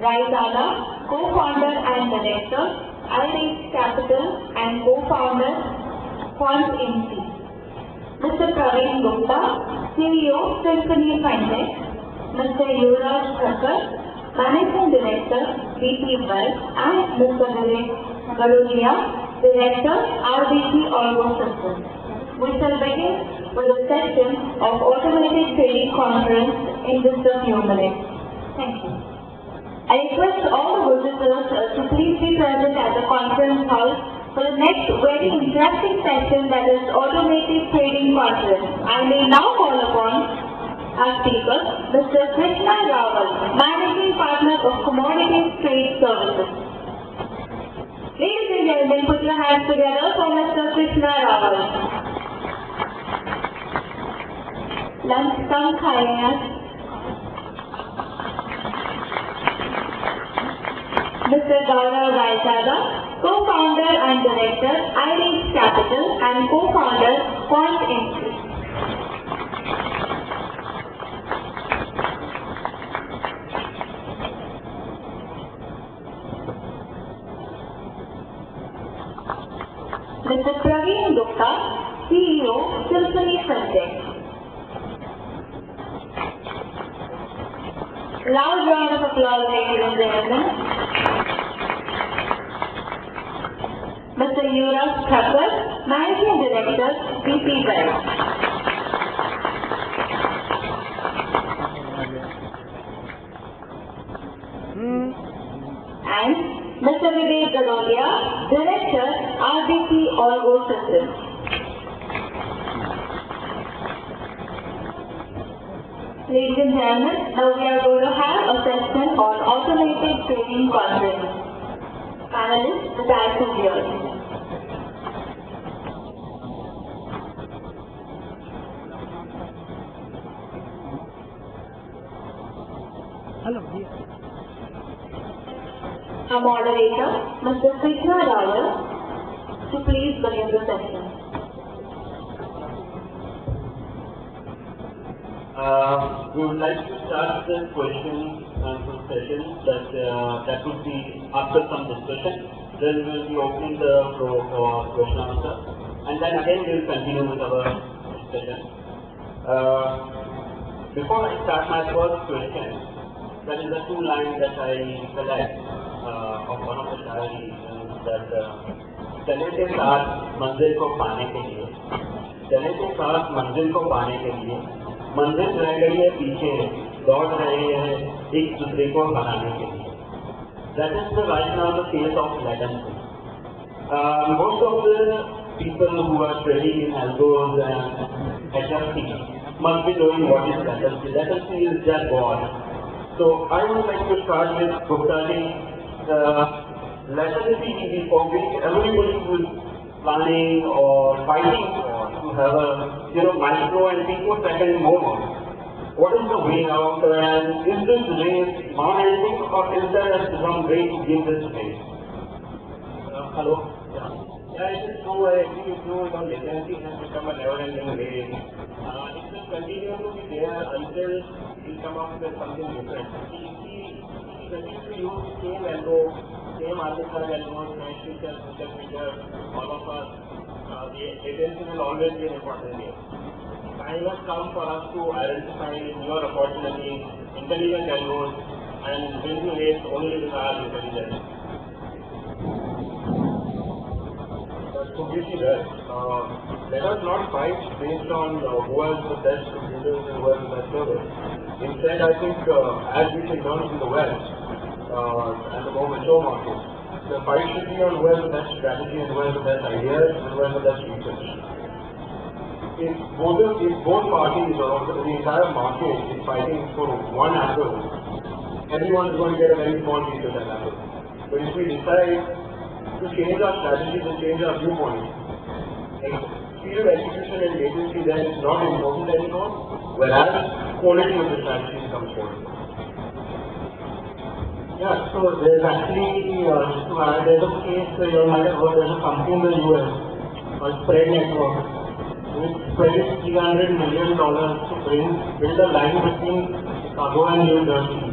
Raizada, co-founder and director, iReach Capital and co-founder, Quant Inc. Mr. Praveen Gupta, CEO, Finbridge, Mr. Yuvraj Thakkar, Managing Director, BP Wealth, and Mr. Vivek Gadodia, Director, RBC Orgo Systems. We shall begin with a session of automated trading conference in just a few minutes. Thank you. I request all the visitors to please be present at the conference hall for the next very interesting session, that is automated trading conference. I may now call upon our speaker, Mr. Krishna Rawal, Managing Partner of Commodities Trade Services. Ladies and gentlemen, put your hands together for Mr. Krishna Rawal. Lunch kam khayenge. Mr. Gaurav Raizada, co-founder and director, iReach Capital and co-founder, Quant Inc. Mr. Praveen Gupta, CEO, Finbridge. Loud round of applause, ladies and gentlemen. Mr. Yuvraj Thakkar, Managing Director, BP Wealth. And Mr. Vivek Gadodia, Director, RBC Orgo Systems. Ladies and gentlemen, now we are going to have a session on automated trading conference. Panelists, the time is yours. Hello. Our moderator, Mr. Krishna Rawal, to please begin the session. We would like to start the question and answer session that would be after some discussion. Then we will be opening the floor for question and answer, and then again we will continue with our discussion. Before I start my first question, there is a two line that I collect of one of the diaries that चले के साथ मंजिल को पाने के लिए, चले के साथ मंजिल को पाने के लिए मंजिल रह गई है पीछे, दौड़ रहे हैं एक दूसरे को हराने के लिए. That is the right now the case of latency. Most of the people who are trading in algos and HFT must be knowing what is latency. Latency is their god. So I would like to start with Guptaji. Latency for which everybody who is planning or fighting for to have a micro and picosecond moment. What is the way out, and is this race non-ending, or is there some way to give this race? Hello? Yeah, it is true. I agree with you. Latency has become a never-ending race. It will continue to be there until we come up with something different. We continue to use the same algo, same arbitrage algos, night features, social features, all of us. The latency will always be an important thing. Time has come for us to identify newer opportunities, intelligent algos, and win the race only with our intelligence. That's completely right. Let us not fight based on who has the best computers and who has the best servers. Instead, I think as we can learn from the West and the more mature markets, the fight should be on who has the best strategy and who has the best ideas and who has the best research. If both parties or the entire market is fighting for one apple, everyone is going to get a very small piece of that apple. But if we decide to change our strategies and change our viewpoint, speed of execution and latency then is not important anymore, whereas quality of the strategy becomes important. Yeah, so there's actually, just to add, there's a case where you might have heard, there's a company in the US called Spread Network, which spends $300 million to build a line between Chicago and New Jersey.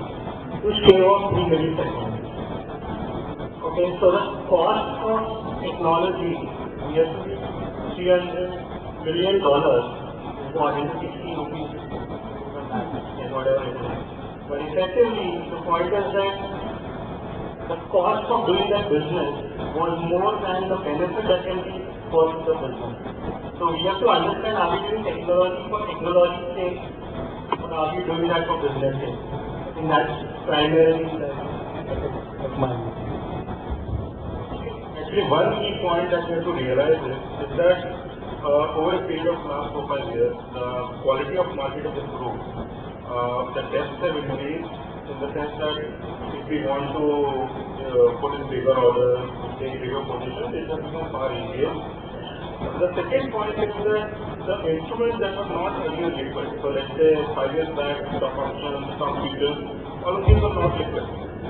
to shave off 3 million technology. Okay, so the cost of technology near to be $300 million is what, into 60 rupees and whatever it is. But effectively, the point is that the cost of doing that business was more than the benefit that can be for the business. So we have to understand, are we doing technology for technology's sake, or are we doing that for business sake? I think that's primarily the mind. Actually, one key point that we have to realize is that over a period of last 4-5 years, the quality of market has improved. The depths have increased in the sense that if we want to put in bigger orders, take bigger positions, it has become far easier. The second point is that the instruments that were not earlier liquid, so let's say 5 years back, stock options, stock futures, all of these were not liquid.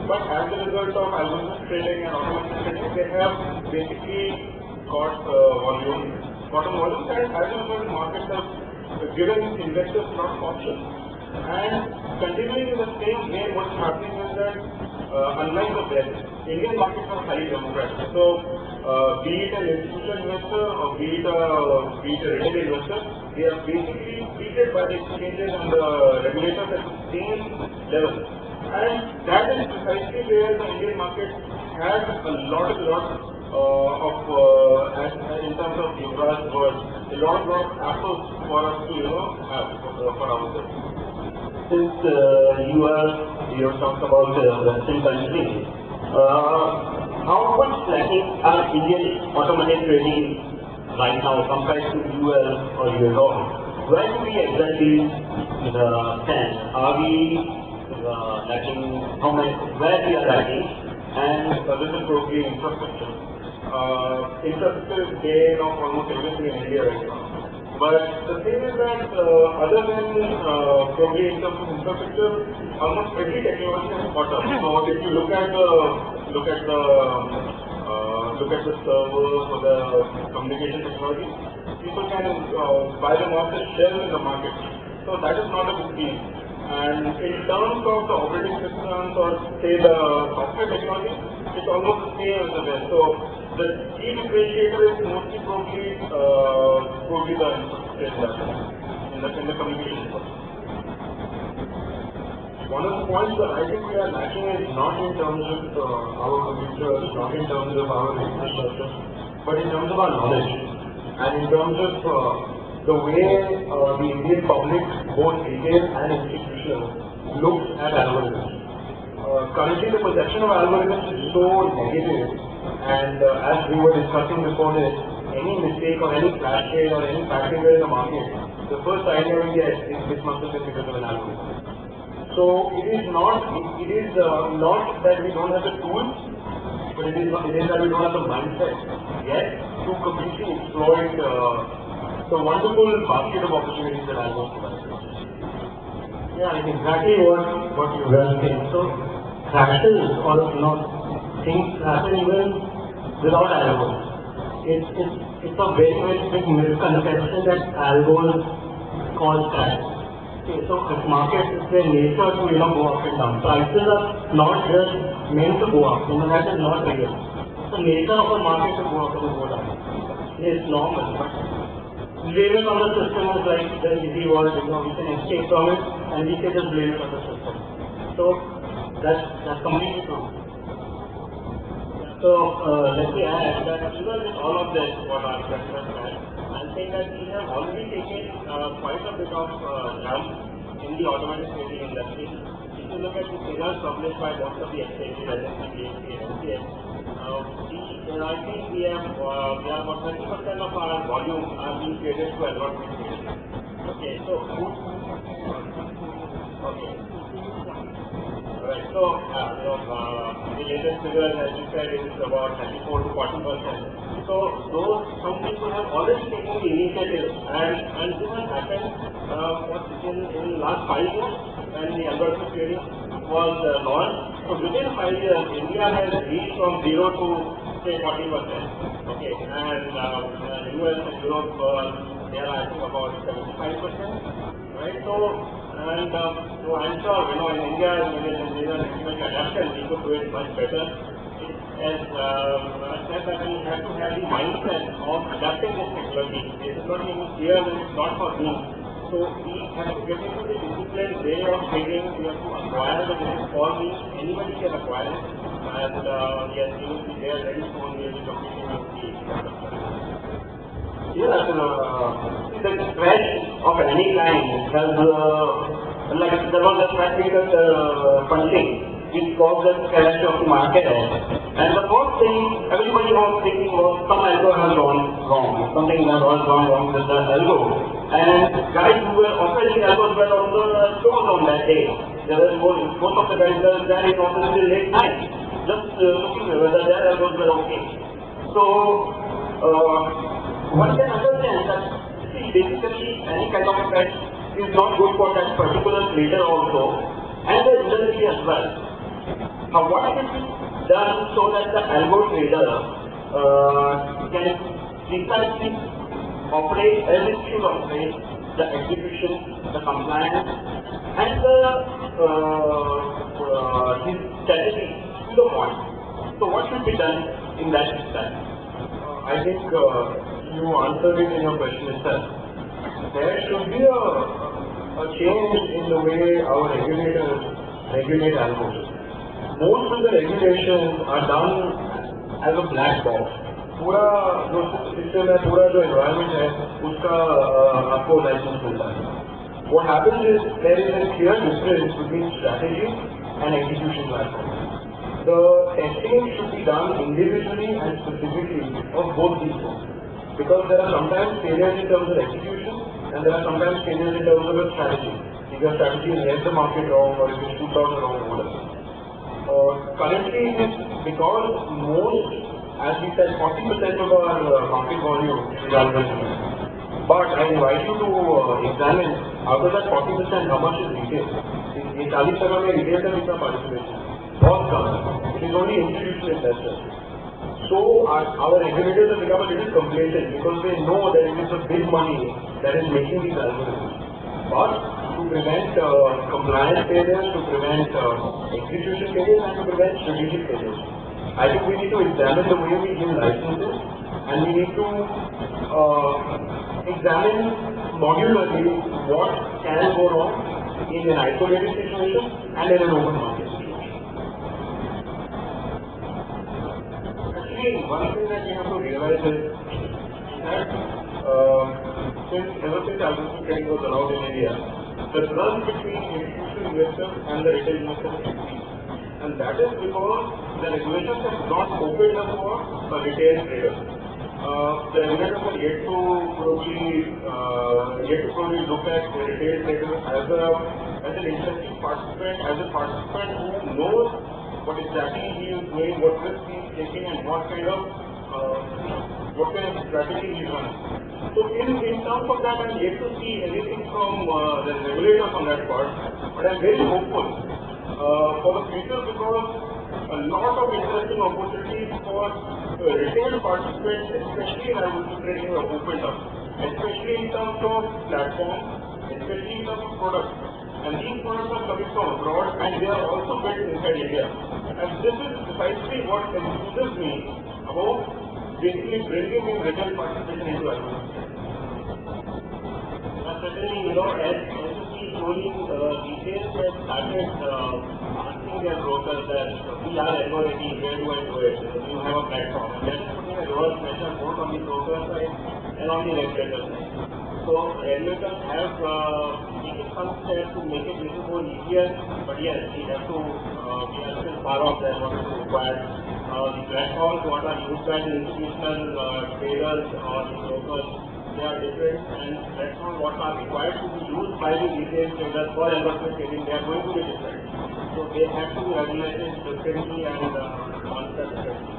But as a result of algorithmic trading and automatic trading, they have basically got volume, bottom volume, and as a result, markets have given investors a lot of options. And continuing in the same vein, what's happening is that unlike the West, Indian markets are highly democratic. So be it an institutional investor or be it a retail investor, they are basically treated by the exchanges and the regulators at the same level. And that is precisely where the Indian market has a lot of in terms of Yuvraj's word, a lot of apples for us to have for ourselves. Since you have talked about Western countries, how much lacking are Indian automatic trading right now compared to US or Europe? Where do we exactly stand? Are we lacking? Where we are lacking? And this is probably infrastructure. Infrastructure is gain of almost everything in India right now. But the thing is that other than probably in terms of infrastructure, almost every technology has caught up. So if you look at the servers or the communication technology, people can buy them off the shelf in the market. So that is not a big deal. And in terms of the operating systems or say the software technology, it's almost the same as the West. So the key differentiator is mostly probably the infrastructure in the communication system. One of the points that I think we are lacking is not in terms of our computers, not in terms of our infrastructure, but in terms of our knowledge and in terms of the way the Indian public, both retail and institutional, looks at algorithms. Currently, the perception of algorithms is so negative, and as we were discussing before this, any mistake or any flash trade or any pattern in the market, the first idea we get is this must have been because of an algorithm. So it is not that we don't have the tools, but it is that we don't have the mindset yet to completely exploit the wonderful basket of opportunities that algorithms provide. Yeah, it's exactly what you were saying. So crashes or things happen even without algorithms. It's a very big misconception that algorithms cause crash. Okay, so markets, it's their nature to go up and down. Prices are not just meant to go up. That is not real. It's the nature of the market to go up and go down. It's normal, but blame it on the system is like the easy word. We can escape from it and we can just blame it on the system. So that's completely true. So let me add that even with all of this, what our friends said, I'm saying that we have already taken quite a bit of jump in the automatic trading industry. If you look at the figures published by most of the exchanges, LSE, BSE, and MCX, I think we are about 30% of our volume are being traded to algorithmic trading. Okay, so Right. So, the latest figure, as you said, is about 34 to 40%. So, some people have already taken the initiative, and this has happened in the last 5 years when the algorithmic trading was launched. So, within 5 years, India has reached from 0 to say 40%. Okay, and US and Europe, they are I think about 75%. Right. So I'm sure in India, when there's an could do it much better. As said that we have to have the mindset of adapting this technology. It is not even clear that it's not for me. So we have to get into the disciplined way of trading. We have to acquire the business for me. Anybody can acquire it. And yes, we will be there very soon. We will be competing with the yes, the crash of any kind has, like there was a practical funding which caused the crash of the market. And the first thing everybody was thinking was some algo has gone wrong, something has gone wrong with the algo. And guys who were operating algos were on the stores on that day. There were most of the guys were there in office till late night, just looking whether their algos were okay. So one can understand that see, basically any kind of crash is not good for that particular trader also and the industry as well. Now what can be done so that the algo trader can precisely operate as it should operate, the execution, the compliance and the his strategy to the point. So what should be done in that respect? I think you answered it in your question itself. There should be a change in the way our regulators regulate algos. Most of the regulations are done as a black box. पूरा जो system है, पूरा जो environment है, उसका आपको licence मिलता है. What happens is there is a clear difference between strategy and execution platform. The testing should be done individually and specifically of both these things. Because there are sometimes failures in terms of execution and there are sometimes failures in terms of a strategy. If your strategy is left the market wrong or if you shoot out the wrong order. Currently it is because most, as we said, 40% of our market volume is algorithm. But I invite you to examine out of that 40% how much is retail. In 40% में retail का कितना participation? बहुत कम. It is only institutional investors. So our regulators have become a little complacent because they know that it is a big money that is making these algorithms. But to prevent compliance failures, to prevent execution failures and to prevent strategic failures, I think we need to examine the way we give licenses and we need to examine modularly what can go wrong in an isolated situation and in an open market situation. Actually, one thing that we have to realize is that ever since algorithmic trading was allowed in India, the trust between institutional investors and the retail investors increased. And that is because the regulations have not opened up for retail traders. The regulators are yet to probably look at the retail trader as an interesting participant, as a participant who knows what exactly he is doing, what risk he is taking, and what kind of strategy he is running. So in terms of that, I'm yet to see anything from the regulators on that part, but I'm very hopeful for the future because a lot of interesting opportunities for retail participants, especially in algorithmic trading, have opened up, especially in terms of platforms, especially in terms of products. And these products are coming from abroad and they are also built inside India. And this is precisely what enthuses me about basically bringing in retail participation into algorithmic trading. Certainly, as you see, slowly retail has started asking their brokers that we are already, where do I do it? You have a platform. And that is putting a reverse pressure both on the broker side and on the regulator side. So regulators have taken some steps to make it a little more easier, but yes, we are still far off than what is required. The platforms, what are used by the institutional traders or the brokers, they are different, and platforms what are required to be used by the retail traders for algorithmic trading, they are going to be different. So they have to be regulated differently and answer differently.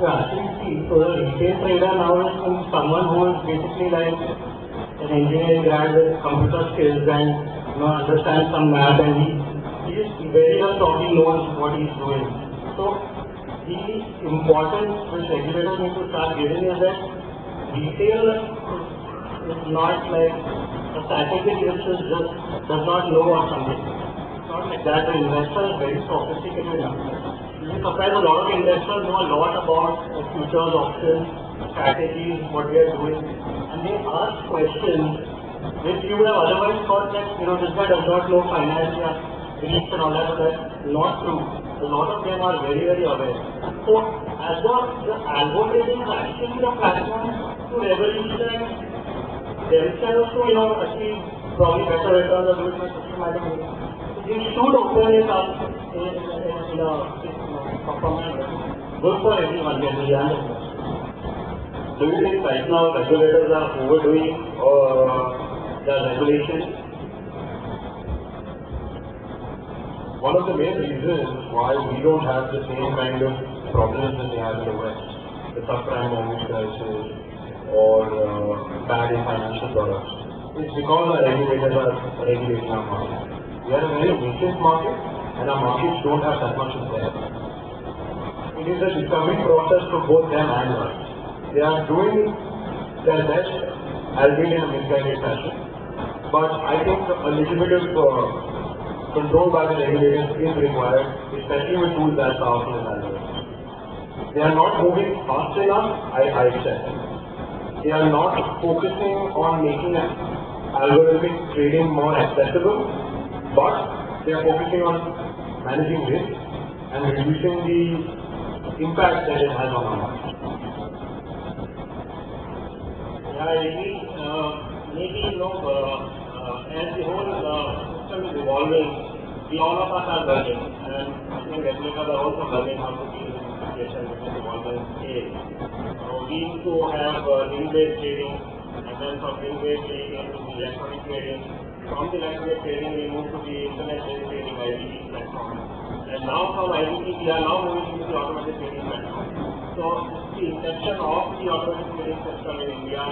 Yeah, actually see, so the retail trader now is someone who is basically like an engineering grad with computer skills and understands some math and he is very much probably knows what he is doing. So the importance which regulators need to start giving is that retail is not like a category which is just does not know or something. It's not like that the investor is very sophisticated investor. Sometimes a lot of investors know a lot about futures, options, strategies, what they are doing, and they ask questions which you would have otherwise thought that, this guy does not know finance, Greeks and all that, but that's not true. A lot of them are very, very aware. So, as the algo trading is actually the platform to revolutionize themselves to, achieve probably better returns or do it in a systematic way. So, you should open it up in a good for everyone, generally, and do you think right now regulators are overdoing the regulations? One of the main reasons why we don't have the same kind of problems that they have in the West, the subprime mortgage crisis or bad in financial products, is because our regulators are regulating our market. We are a very nascent market and our markets don't have that much of there. It is a discovery process for both them and us. They are doing their best, albeit in a misguided fashion, but I think a little bit of control by the regulators is required, especially with tools as powerful as algorithms. They are not moving fast enough, I accept. They are not focusing on making algorithmic trading more accessible, but they are focusing on managing risk and reducing the impact that it has on our market. Maybe as the whole system is evolving, all of us are learning, and I think regulators are also learning how to deal with the situation which is evolving scale. We used to have link-based trading, and then from link-based trading into the electronic trading. From the electronic trading, we moved to the internet-based trading IBT platform, and now from IBT, we are now moving into the automatic trading platform. So, the inception of the automatic trading system in India,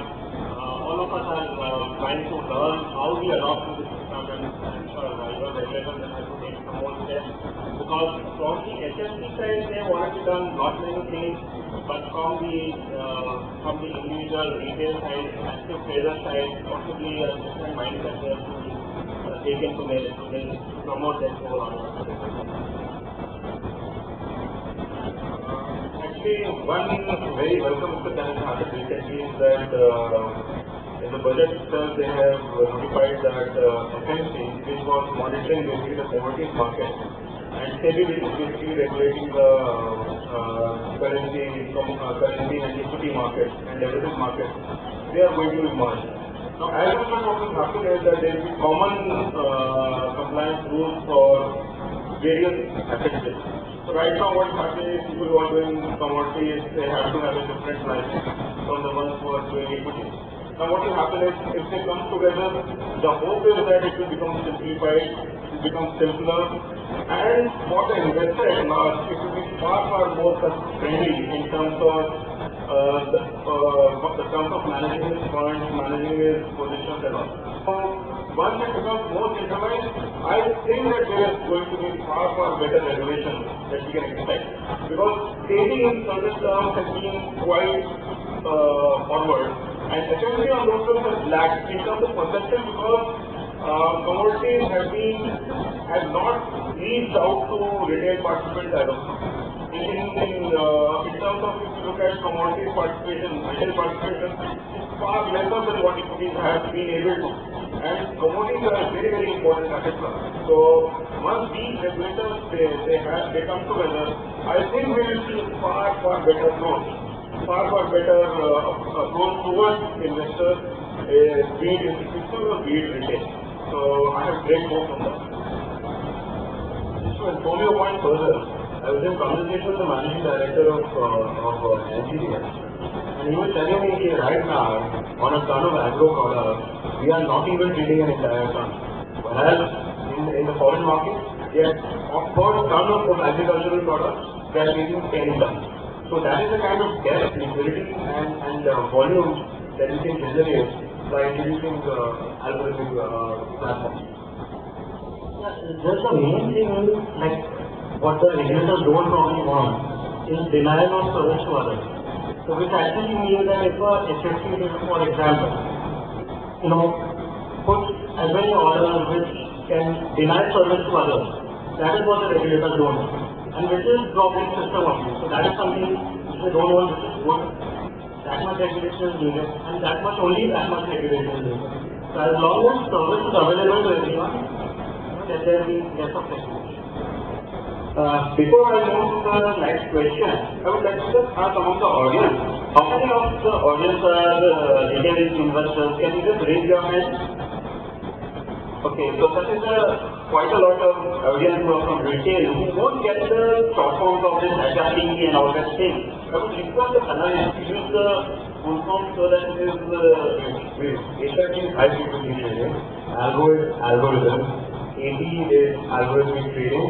all of us are trying to learn how we adopt the system, and I'm sure your regulators will have to take some more steps, because from the HFT side they have already done lot many things, but from the individual retail side, active trader side, possibly a different mindset they have to take into to promote that whole automatic trading. Actually, one very welcome step that has happened recently is that in the budget itself they have notified that FMC, which was monitoring basically the commodities market, and SEBI, which is basically regulating the currency and equity market and derivative market, they are going to be merged. Now, as of now, what will happen is that there will be common compliance rules for various asset classes. So right now what is happening is people who are doing commodities, they have to have a different license from the ones who are doing equities. Now what will happen is, if they come together, the hope is that it will become simplified, it will become simpler, and for the investor at large, it will be far, far more friendly in terms of the terms of managing his funds, managing his positions and all. So once it becomes more centralized, I think that there is going to be far, far better regulation that we can expect. Because trading in certain terms has been quite forward, and HFT on those terms has lacked in terms of perception, because commodities have not reached out to retail participants as of now. In terms of, if you look at commodities participation, retail participation, it's far lesser than what equities have been able to. And commodities are a very, very important asset class. So once these regulators they come together, I think we will see far, far better growth, far, far better approach towards investors, be it institutional or be it retail. So I have great hope on that. Just to inform you a point further, I was in conversation with the managing director of NGDS, and he was telling me right now, on a ton of agro products, we are not even trading an entire ton. Whereas in the foreign market, they are for a ton of agricultural products, they are trading 10 tons. So that is the kind of depth, liquidity and volume that we can generate by introducing algorithmic platforms. Just the main thing is, like, what the regulators don't probably want is denial of service to others. So which actually means that if a HFT, for example, puts as many orders which can deny service to others, That is what the regulators don't want. And which is dropping system abuse. So that is something which they don't want, which is good. That much regulation is needed, and that much only that much regulation is needed. So as long as service is available to everyone, then there will be less of regulation. Before I move to the next question, I would like to just ask among the audience, how many of the audience are retail investors? Can you just raise your hand? Okay, so that is quite a lot of audience who are from retail who won't get the short forms of this HRTE and all that thing. I would request the panelists to use the full form so that it is HRTE is high frequency trading, algorithm, AT is algorithmic trading.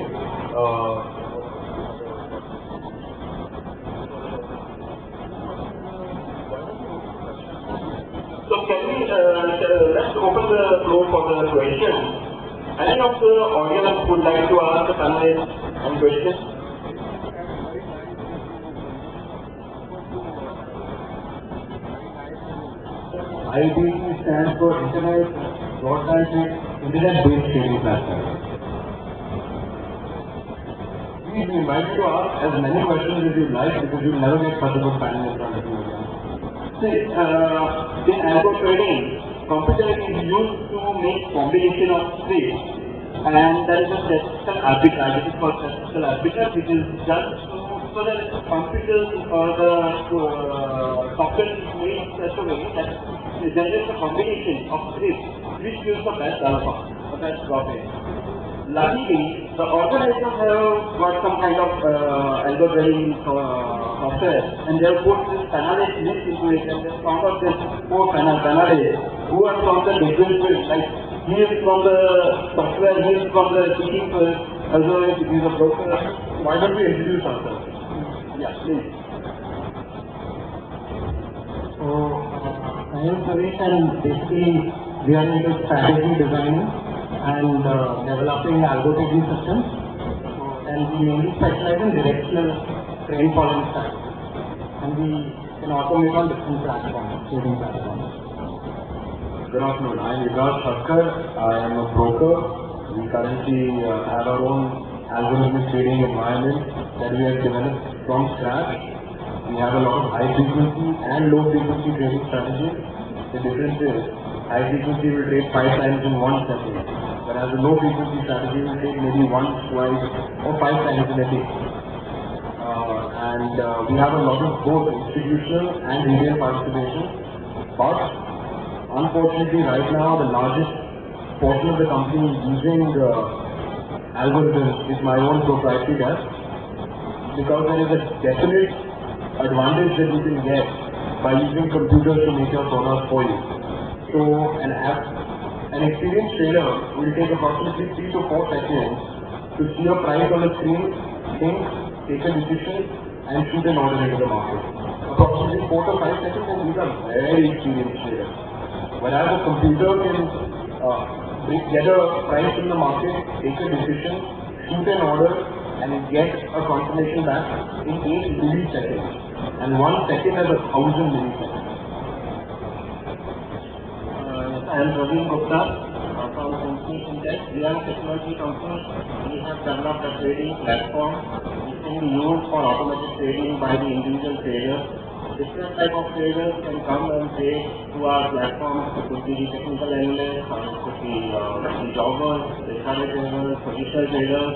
So can we, let's open the floor for the questions. Any of the audience would like to ask the panelists any questions? IBT stands for Internet Broadband-Based Trading Platform. We invite you to ask as many questions as you like because you'll never get such a good panel in front of you again. See, in algo trading, computer is used to make combination of trades, and there is a statistical arbitrage. It is called statistical arbitrage, which is just so that computers or the software is made in such a way that there is a combination of trades which gives the best alpha, the best profit. Luckily, the organizers have got some kind of algorithm software, and they have put this panelist list into it, and they found out this 4 panelists who are from the different fields. Like he is from the software, he is from the teaching field, as well as he is a broker. Why don't we introduce ourselves? Yeah, please. So, I am Pravesh, and basically we are into strategy designing and developing algo trading systems, and we mainly specialize in directional trend following stacks, and we can automate on different platforms, trading platforms. Good afternoon, I am Vikas Thakkar. I am a broker. We currently have our own algorithmic trading environment that we have developed from scratch. We have a lot of high frequency and low frequency trading strategies. The difference is high frequency will trade 5 times in 1 second, whereas the low frequency strategy will trade maybe once, twice, or 5 times in a day. We have a lot of both institutional and retail participation, but unfortunately right now the largest portion of the company using algorithms is my own proprietary desk, because there is a definite advantage that you can get by using computers to make your products for you. So an experienced trader will take approximately 3 to 4 seconds to see a price on the screen, think, take a decision, and shoot an order into the market. Approximately 4 to 5 seconds, and these are very experienced traders. Whereas a computer can get a price in the market, take a decision, shoot an order, and get a confirmation back in 8 milliseconds. And 1 second has 1,000 milliseconds. I am Praveen Gupta from company Finbridge. We are a technology company. We have developed a trading platform which can be used for automatic trading by the individual traders. Different type of traders can come and trade through our platform. It could be the technical analysts, or it could be the jobbers, the insider traders, positional traders,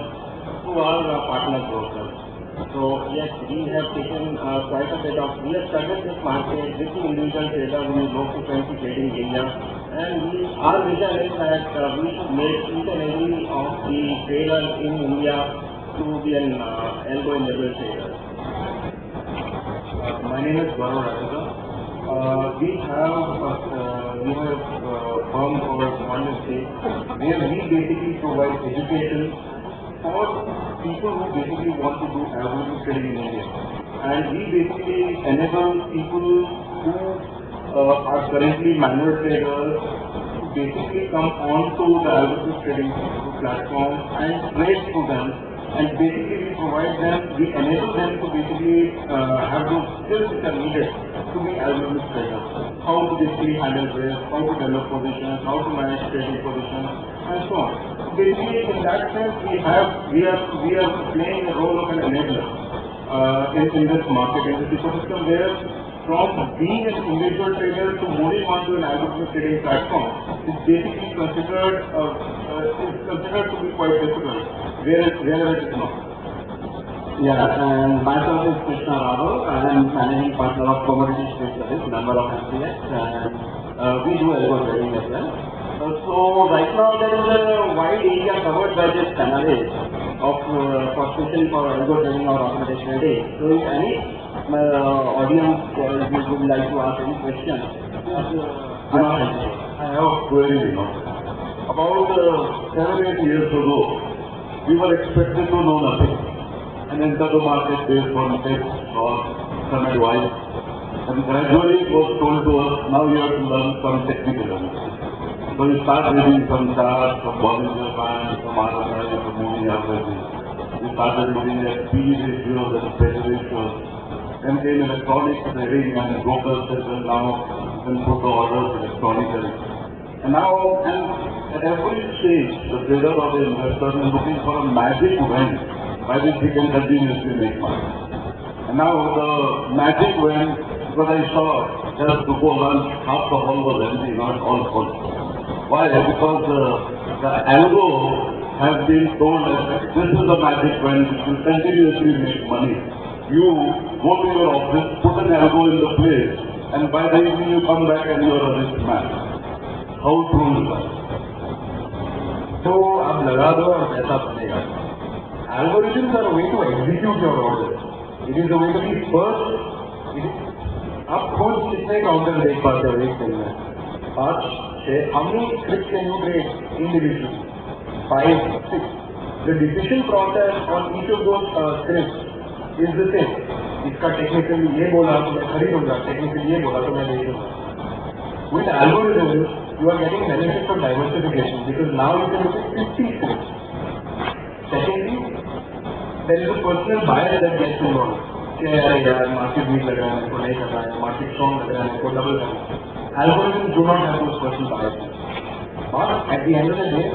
who are partner brokers. So yes, we have taken quite a bit of, we have studied this market with the individual traders in the low frequency trading area, and our vision is that we should make each and every of the traders in India to be an algo-enabled trader. My name is Varun Rajaga. We have a firm called One State, where we basically provide education for people who basically want to do algorithmic trading in India. And we basically enable people who are currently manual traders to basically come onto the algorithmic trading platform and trade through them. And basically we enable them to basically have those skills which are needed to be algorithmic traders. How to basically handle risk, how to develop positions, how to manage trading positions, and so on. basically in that sense we are playing the role of an enabler in this market, in this ecosystem where from being an individual trader to moving on to an algorithmic trading platform is basically considered to be quite difficult, wherever it is not. Yeah, and myself is Krishna Rao. I am managing partner of Commodity Trade Service, member of MCX, and we do algo trading as well. So right now there is a wide area covered by this panel of especially for algo trading or automatic trading. So if any audience would like to ask any question, I have a query. About 7-8 years ago, we were expected to know nothing and enter the market based on tips or some advice. And gradually it was told to us, now you have to learn some technical analysis. So you start reading some charts, some Bollinger Bands, some RSI, some moving averages. We started looking at P ratios and P ratios. Then came electronic trading and brokers said, well, now you can put the orders electronically. And now, at every stage, the trader or the investor is looking for a magic wand by which he can continuously make money. And now the magic wand, because I saw just before lunch, half the hall was empty, not all full. Why? Because the algo has been told that this is the magic wand which will continuously make money. You go to your office, put an algo in the place, and by the evening you come back and you are a rich man. How true is that? तो आप लगा दो और पैसा बनेगा. Algorithms are a way to execute your order. It is a way to be first. आप खुद कितने काउंटर देख पाते हो एक दिन में? 5, 6. How many scripts can you trade individually? 5, 6. The decision process on each of those scripts is the same. इसका technically ये बोला तो मैं खरीदूंगा, technically ये बोला तो मैं बेचूंगा. With algorithms, you are getting benefit from diversification because now you can look at 50 scripts. Secondly, there is a personal bias that gets involved. Market weak लग रहा है, मेरे को नहीं कर रहा है, market strong लग रहा है, मेरे को double करना है. Algorithms do not have those personal biases. But at the end of the day,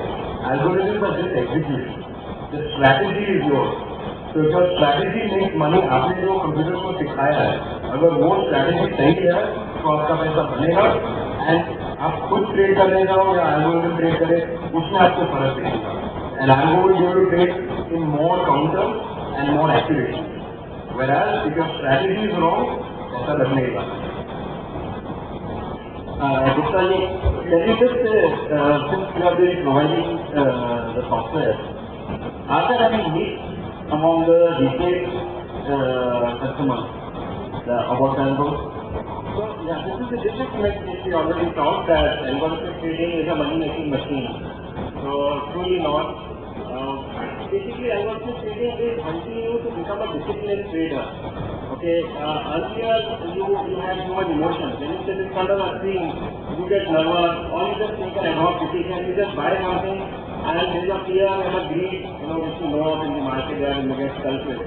algorithms are just execution. The strategy is yours. So if your strategy makes money, आपने जो computer को सिखाया है, अगर वो strategy सही है, तो आपका पैसा बनेगा. And आप खुद ट्रेड करने जाओ या algorithm ट्रेड करें, उसमें आपको फर्क दिखेगा. And algorithm will trade in more counters and more accuracy. Whereas if your strategy is wrong, ऐसा लगने ही वाला. Gupta ji, can you just since you are really providing the software, are there any needs among the retail customers about algorithms? So, yeah, this is a different mix which we already talked that algorithmic trading is a money-making machine. So, truly not. Basically, algorithmic trading is helping you to become a disciplined trader. Okay, earlier you had too much emotion. When you sit in front of a screen, you get nervous, or you just take an ad hoc decision, you just buy something, and there is a fear and a greed, which you know of in the market where you get culprit.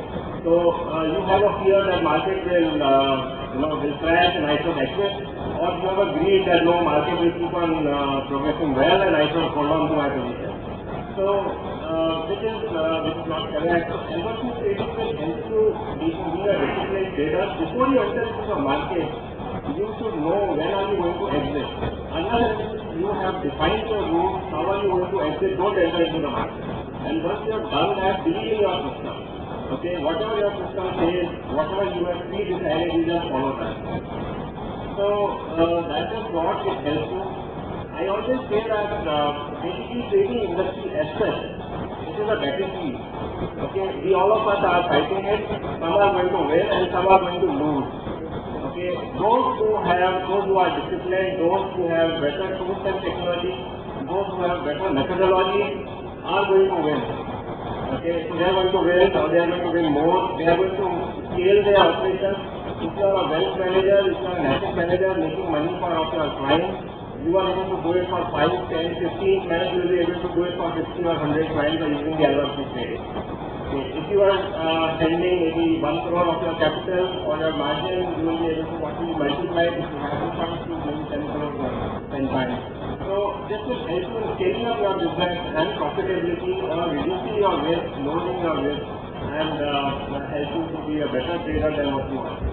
So, you have a fear that market will crash and I should exit, or you have a greed that no, market will keep on progressing well and I should hold on to my position. So, which is not correct. Algorithmic trading will help you being a disciplined trader. Before you enter into the market, you should know when are you going to exit. Unless you have defined your rules, how are you going to exit, don't enter into the market. And once you have done that, believe in your system. Okay, whatever your system says, whatever you have pre-decided, you just follow that. So, that is what it helps you. I always say that basically trading industry as such, it is a battlefield. Okay, we all of us are fighting it. Some are going to win and some are going to lose. Okay, those who are disciplined, those who have better tools and technology, those who have better methodology are going to win. Okay, so they are going to win, or they are going to win more. They are going to scale their operations. If you are a wealth manager, if you are an asset manager making money for your clients, you are able to do it for 5, 10, 15 clients, you will be able to do it for 50 or 100 clients by using the algorithmic trading. Okay. If you are spending maybe 1 crore of your capital or your margin, you will be able to multiply it. If you have the funds to maybe 10 crores or 10 times. So this will help you in scaling up your business and profitability, reducing your risk, lowering your risk, and help you to be a better trader than what you are.